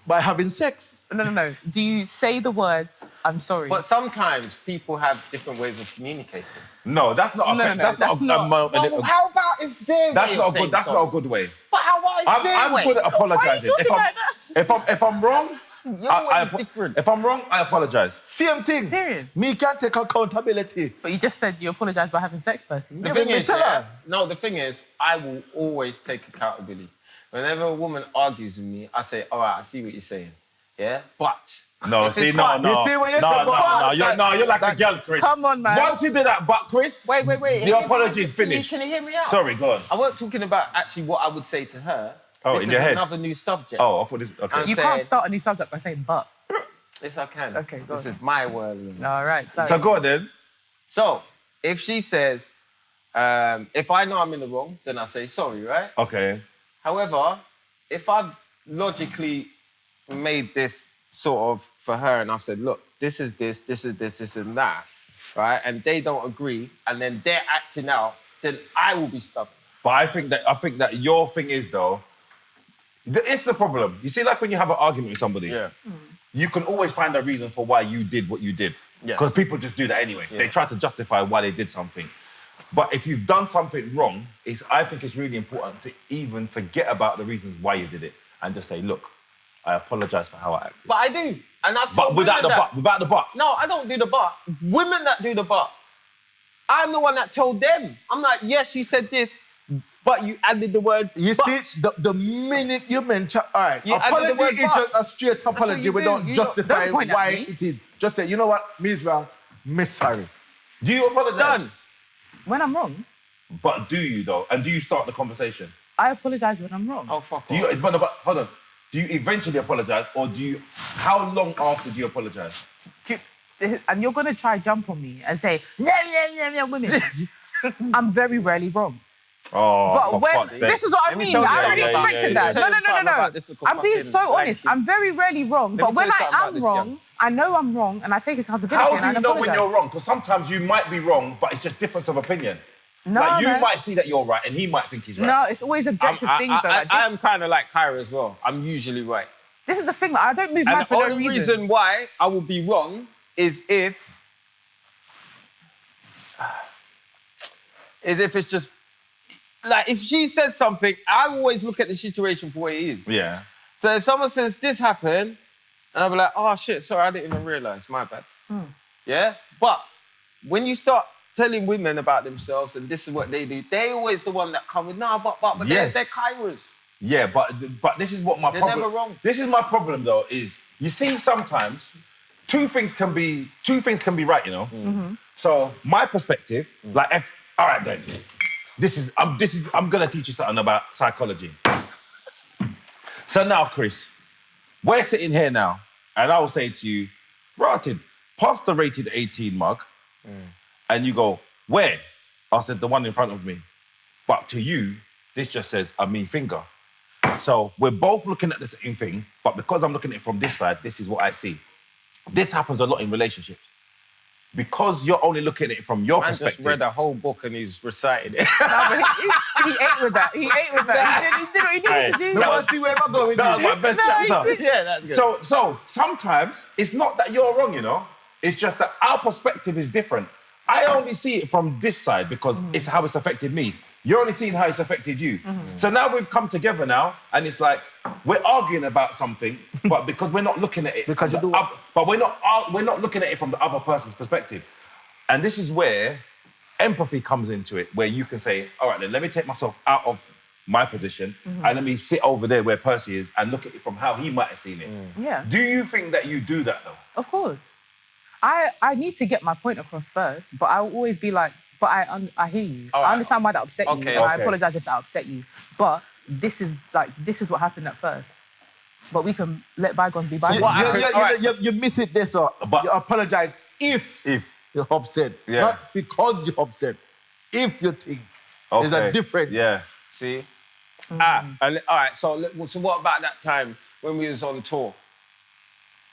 By having sex. No. Do you say the words, I'm sorry? But sometimes people have different ways of communicating. no, that's not. No, that's that's not. not- How about if their That's way not of a saying good. That's sorry? not a good way. But how about if their I'm way? good at apologising. talking like If I'm wrong, Your way is different. If I'm wrong, I apologise. Same thing. Period. Me can take accountability. But you just said you apologise by having sex, Percy. The thing is, the thing is, I will always take accountability. Whenever a woman argues with me, I say, all right, I see what you're saying. Yeah? But. No, if see, it's no, fun- no. You see what you no, said, no, but- you're like a girl, Chris. Come on, man. Once you do that, but Chris, Wait. the apology is finished. Can you hear me out? Sorry, go on. I wasn't talking about actually what I would say to her. Oh, this in is your head? another new subject. Oh, I thought this. Okay. I'm You saying- can't start a new subject by saying but. Yes, I can. Okay, go This on. is my world. All right, sorry. So go on then. So, if she says, if I know I'm in the wrong, then I say sorry, right? Okay. However, if I've logically made this sort of for her and I said, look, this is this and that, right? And they don't agree and then they're acting out, then I will be stubborn. But I think that your thing is though, it's the problem. You see, like when you have an argument with somebody, you can always find a reason for why you did what you did. Yes. Because people just do that anyway. They try to justify why they did something. But if you've done something wrong, I think it's really important to even forget about the reasons why you did it and just say, look, I apologise for how I acted. But I do. And I told But without women the that. but. No, I don't do the but. Women that do the but. I'm the one that told them. I'm like, yes, you said this, but you added the word You but. see, the minute you mention, all right, You added the apology word is but. just a straight apology you do. without You justifying don't point at why me. it is. Just say, you know what, me Israel, me sorry. Do you apologise? Done. When I'm wrong, But do you though? And do you start the conversation? I apologise when I'm wrong. Oh, fuck Do off. you, but hold on. Do you eventually apologise or do you, how long after do you apologise? And you're going to try jump on me and say, yeah, women. I'm very rarely wrong. Oh, But for when, fuck's sake. this is what I Let me mean. tell you- I already yeah, yeah, expected yeah, that. yeah. Let me tell you something No. about this little I'm being fucking so honest. blanket. I'm very rarely wrong. me But when tell you I something about am this wrong, girl. I know I'm wrong and I take accountability How and do I you know when apologise. you're wrong? Because sometimes you might be wrong, but it's just difference of opinion. No, like you no. might see that you're right and he might think he's right. No, it's always objective things. though. Like I am this, kind of like Kyra as well. I'm usually right. this is the thing. Like, I don't move And mad the for no only reason. reason why I will be wrong is if it's just like if she says something, I always look at the situation for what it is. Yeah. So if someone says this happened, and I'll be like, oh shit, sorry, I didn't even realise, my bad. Yeah? But when you start telling women about themselves and this is what they do, they're always the one that come with, nah, but Yes. they're Kyras. Yeah, but this is what my They're problem. never wrong. This is my problem though. Is you see sometimes two things can be right. You know. Mm-hmm. So my perspective, like, all right then, I'm gonna teach you something about psychology. So now, Chris, we're sitting here now, and I will say to you, Rated, pass the rated 18 mug, and you go, where? I said the one in front of me. But to you, this just says a me finger. So we're both looking at the same thing, but because I'm looking at it from this side, this is what I see. This happens a lot in relationships. Because you're only looking at it from your Man just perspective. read a whole book and he's recited it. No, but he ate with that. He ate with that. He did what he needed to do. No one see where I'm going with That was this. my best No, he chapter. did. Yeah, that's good. So sometimes it's not that you're wrong, you know. It's just that our perspective is different. I only see it from this side because it's how it's affected me. You're only seeing how it's affected you. So now we've come together now, and it's like we're arguing about something, but because we're not looking at it, Because from you the do- but we're not looking at it from the other person's perspective. And this is where empathy comes into it, where you can say, all right, then let me take myself out of my position, and let me sit over there where Percy is and look at it from how he might have seen it. Yeah. Do you think that you do that though? Of course. I need to get my point across first, but I will always be like, but I hear you. All I right. understand why that upset you, Okay, and I okay. apologize if that upset you. But this is what happened at first. But we can let bygones be bygones. You miss it there, so But- you apologize if you're upset, Yeah. not because you're upset. If you think there's a difference. Yeah. See? And all right, so what about that time when we was on tour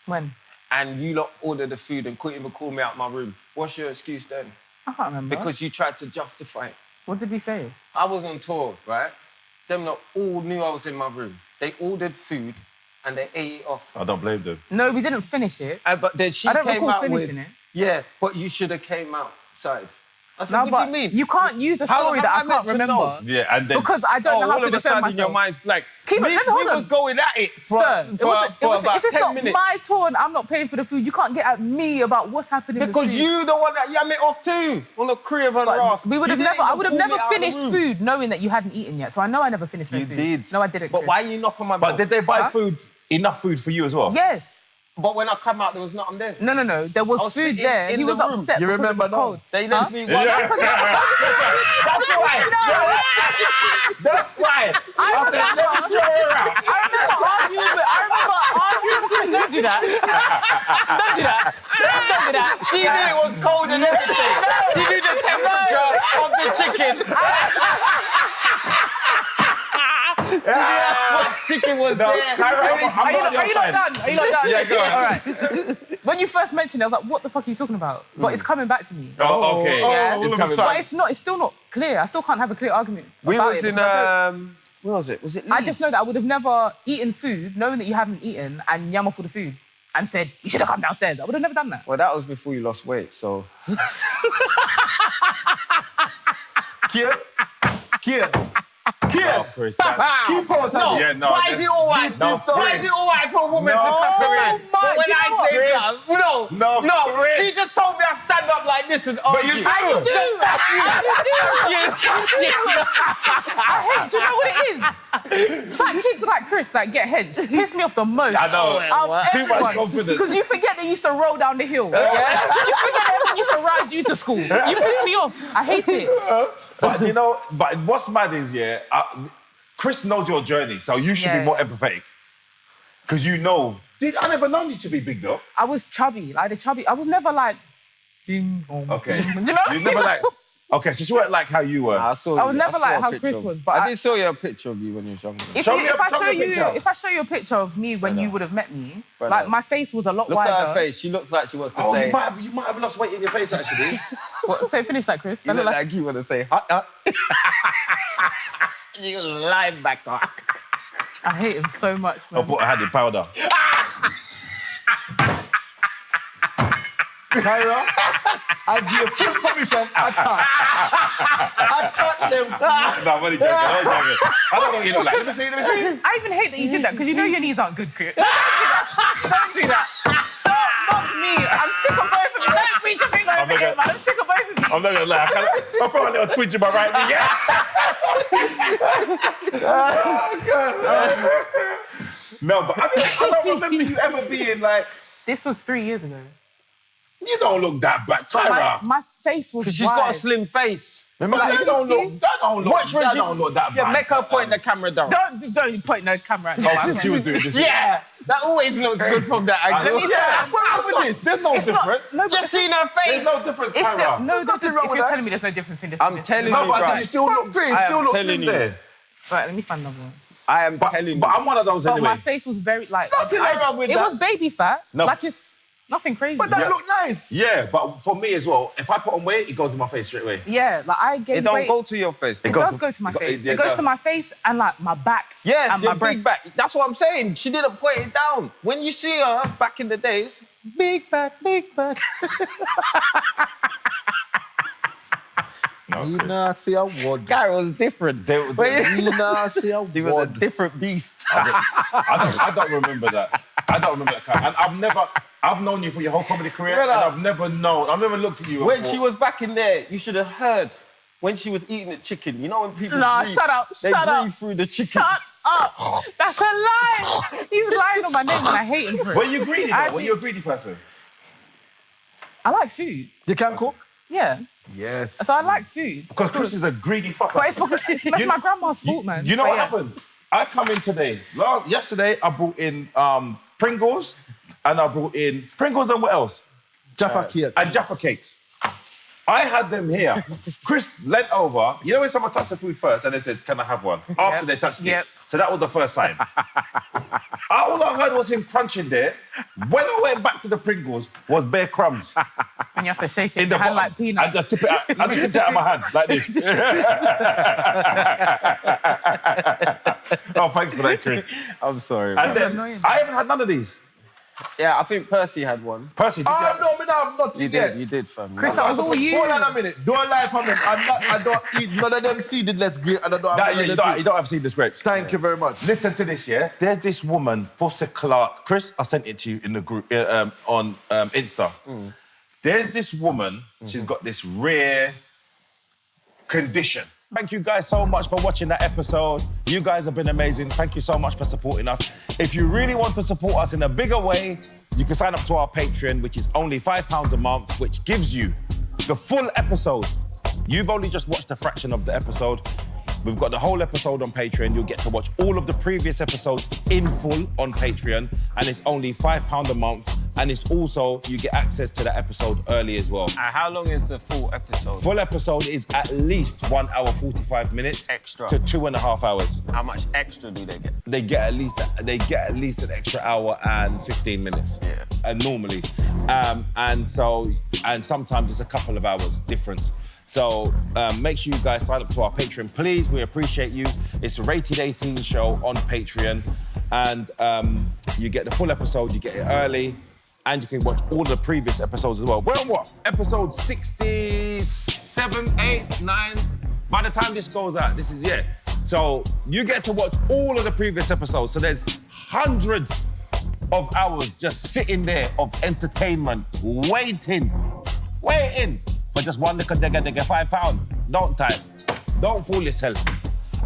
When? and you lot ordered the food and couldn't even call me out my room? What's your excuse then? I can't remember. Because you tried to justify it. What did we say? I was on tour, right? Them lot all knew I was in my room. They ordered food and they ate it off. I don't blame them. No, we didn't finish it. But then she I don't came recall out finishing with, it. yeah, but you should have came outside. I said, No, what but do you mean? you can't use a How story am that I I meant can't to remember. know? Yeah, and then Because I don't know how all to of a defend sudden your myself. mind's like, Keep it- we hold on. was going at it for, Sir, for about if it's 10 not minutes. my tour and I'm not paying for the food, you can't get at me about what's happening with Because food. you the one that yam it off too on the crib and Ross. We would have never. I would have never finished food knowing that you hadn't eaten yet. So I know I never finished no You food. did. No, I didn't. But Chris. why you knock on my door? But did they buy Huh? enough food for you as well? Yes. But when I come out, there was nothing there. No. There was I was food sitting there. in He the was room. upset. You because remember it was now? cold. They left me. Yeah. That's why. That's why. I remember arguing with Chris. Don't do that. Don't do that. Don't do that. She knew it was cold and everything. She knew the temperature of the chicken. Chicken was there. Are you not done? Are you not done? Yeah, go on. All right. When you first mentioned it, I was like, what the fuck are you talking about? But it's coming back to me. Oh, okay. Yeah. It's coming back. But it's still not clear. I still can't have a clear argument. We about was it in, because I where was it? Was it I just know that I would have never eaten food, knowing that you haven't eaten, and yam off all the food, and said, you should have come downstairs. I would have never done that. Well, that was before you lost weight, so. Kid. Oh, Chris, that's- Keep out of it. Yeah, no. Why is it all right? This is so- Why is it all right for a woman to No. cuss a man? Oh But my when I God. say that, no, Chris. she just told me I stand up like this and argue. you do. I do. Do you know what it is? Fat kids like Chris that get henched piss me off the most. I know. Too much confidence. Because you forget they used to roll down the hill. Yeah? You forget everyone used to ride you to school. You piss me off. I hate it. But you know, but what's mad is, Chris knows your journey, so you should Yeah. be more empathetic. Because you know, I never known you to be big though. I was chubby, like the chubby. I was never like, ding, dong, Okay. ding. Do you know? You never like. Okay, so you weren't like how you were. I saw I was you. never saw like a how picture Chris of- was, but I did show you a picture of you when you was younger. If, Show you, me a- if I show show me a you, picture. if I show you a picture of me when you would have met me, Brother. like my face was a lot Look wider. at her face. She looks like she wants to Oh, say. you might have lost weight in your face actually. What, so finish that, Chris. You I look look like you want to say. You linebacker. I hate him so much, I man. put a hand in powder. Kyra, I give you full permission. Attack them. No, I'm only joking. I'm joking. I don't know what you look like. Let me see. I even hate that you did that because you know your knees aren't good, Chris. Don't do that. Don't mock me. I'm sick of both of you. Don't reach a finger over here, man. I'm sick of both of you. I'm not gonna lie. I put a little twitch in my right knee. No, but I don't remember you ever being like, This was 3 years ago. you don't look that bad, Kyra. My face was Because she's wide. got a slim face. Remember Like, saying you don't look, that don't look, Watch when that she- don't look that bad. Yeah, make her point the camera down. Don't point no camera at me. Oh, since she was doing this. Yeah, that always looks good from that angle. Yeah, what's wrong with this? There's no It's not- difference. no, but Just seen her There's face. no difference, It's Kyra. still, no, There's nothing if wrong you're with that. telling me there's no difference in this. I'm telling No, you, but I said right. you still look, Chris, you I still am look telling slim you. there. Right, let me find another one. I am telling you. But I'm one of those But anyway. my face was very like. Nothing wrong with it that. was baby fat. No. Like it's nothing crazy. But that look nice. Yeah, but for me as well, if I put on weight, it goes in my face straight away. yeah, like I gained It don't weight. go to your face. It does go to my face. It goes to my face and like my back. Yes, and the my big breast. back. That's what I'm saying. She didn't point it down. When you see her back in the days, big back, big back. No, You Chris. not say a word. Kyra was different. You not say a She was a word. different beast. I don't remember that. I don't remember that, Kyra. And I've known you for your whole comedy career, Brother. and I've never looked at you. When and she thought, was back in there, you should have heard. when she was eating the chicken, you know when people Nah, breathe, shut up, they shut breathe up. through the chicken. Shut up. That's a lie. He's lying on my name and I hate him for it. Were you greedy though? Were Actually, you a greedy person? I like food. You can cook? Yeah. Yes. So I like food. Because Chris is a greedy fucker. But it's my grandma's fault, man. You know But what yeah. happened? I come in today. Yesterday, I brought in Pringles, and I brought in Pringles and what else? Jaffa cake. And Jaffa cakes. I had them here. Chris leant over. You know when someone touches the food first and then says, "Can I have one?" After they touched it. So that was the first time. All I heard was him crunching there. When I went back to the Pringles, was bare crumbs. And you have to shake it In the hand bottom. like peanuts. I just tip it out. I just tip it out of my hand like this. Oh, thanks for that, Chris. I'm sorry. And then, annoying. I haven't had none of these. Yeah, I think Percy had one. Percy, did you have- No, me not have nothing You yet. did, you did, fam. Chris, that was all you. Hold on a minute. Don't lie for me. I don't eat none of them seedless grapes and I don't have none you of them. don't have seen this grapes. Thank you very much. Listen to this, yeah? There's this woman, Pussy Clark. Chris, I sent it to you in the group on Insta. There's this woman, she's got this rare condition. Thank you guys so much for watching that episode. You guys have been amazing. Thank you so much for supporting us. If you really want to support us in a bigger way, you can sign up to our Patreon, which is only £5 a month, which gives you the full episode. You've only just watched a fraction of the episode. We've got the whole episode on Patreon. You'll get to watch all of the previous episodes in full on Patreon, and it's only £5 a month. And it's also, you get access to that episode early as well. How long is the full episode? Full episode is at least 1 hour, 45 minutes. Extra. To 2.5 hours. How much extra do they get? They get at least an extra hour and 15 minutes. Yeah. Normally. And sometimes it's a couple of hours difference. So make sure you guys sign up to our Patreon, please. We appreciate you. It's a Rated 18 show on Patreon. And you get the full episode, you get it early, and you can watch all the previous episodes as well. We're on what? Episode 67, 8, 9? By the time this goes out, this is, yeah. So you get to watch all of the previous episodes. So there's hundreds of hours just sitting there of entertainment, waiting for just one little digga £5. Don't type. Don't fool yourself.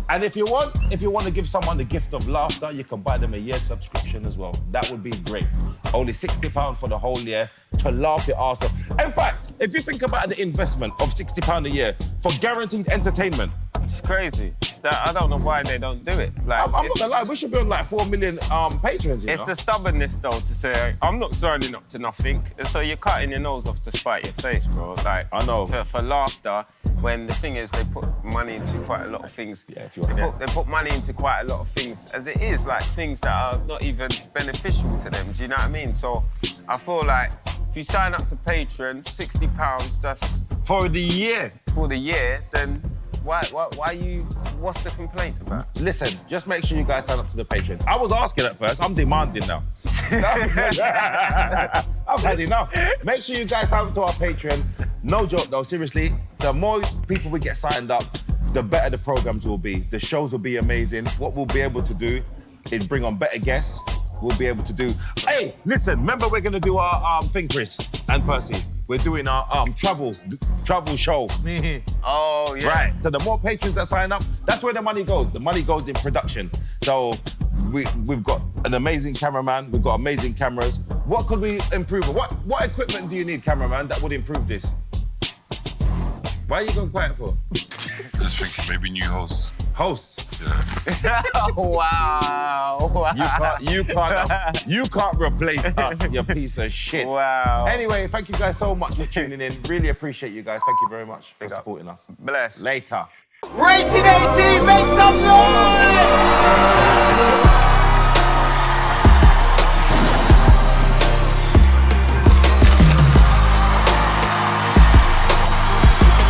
And if you want to give someone the gift of laughter, you can buy them a year subscription as well. That would be great. Only £60 for the whole year to laugh your arse off. In fact, if you think about the investment of £60 a year for guaranteed entertainment, It's crazy. I don't know why they don't do it. Like, I'm not gonna lie, we should be on like 4 million patrons, you It's know? the stubbornness, though, to say, I'm not signing up to nothing. And so you're cutting your nose off to spite your face, bro. Like, I know. For laughter, when the thing is, they put money into quite a lot of things. Yeah, if you want. They put money into quite a lot of things, as it is, like things that are not even beneficial to them. Do you know what I mean? So I feel like if you sign up to Patreon, £60 just For the year. for the year, then why what's the complaint about? Listen, just make sure you guys sign up to the Patreon. I was asking at first, I'm demanding now. I've had enough. Make sure you guys sign up to our Patreon. No joke though, seriously. The more people we get signed up, the better the programs will be. The shows will be amazing. What we'll be able to do is bring on better guests. We'll be able to do. Hey, listen, remember we're gonna do our thing, Chris and Percy. We're doing our travel show. Oh, yeah. Right. So the more patrons that sign up, that's where the money goes. The money goes in production. So we've got an amazing cameraman. We've got amazing cameras. What could we improve? What equipment do you need, cameraman, that would improve this? Why are you going quiet for? Just thinking maybe new hosts. Hosts. Yeah. Wow. You can't replace us, you piece of shit. Wow. Anyway, thank you guys so much for tuning in. Really appreciate you guys. Thank you very much for supporting us. Bless. Later. Rated 18, make some noise!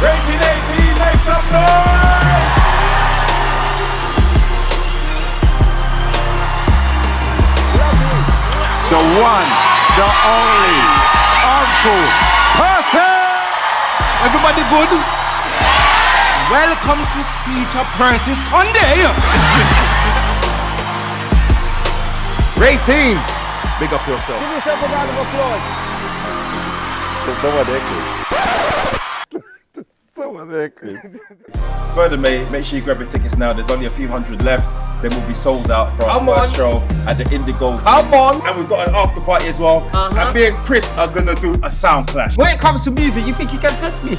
Rated 18, make some noise! The one, the only, Uncle Percy! Everybody good? Welcome to Kyra Percy Sunday. Ratings! Big up yourself. Give yourself a round of applause. Toma de aquí. Someone there, Chris. Further, mate, make sure you grab your tickets now. There's only a few hundred left. Then we'll be sold out for our first show at the Indigo. Come on. And we've got an after party as well. And me and Chris are gonna do a sound clash. When it comes to music, you think you can test me?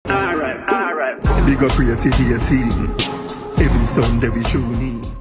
Alright. Big up Creativity team. Every Sunday we tune in.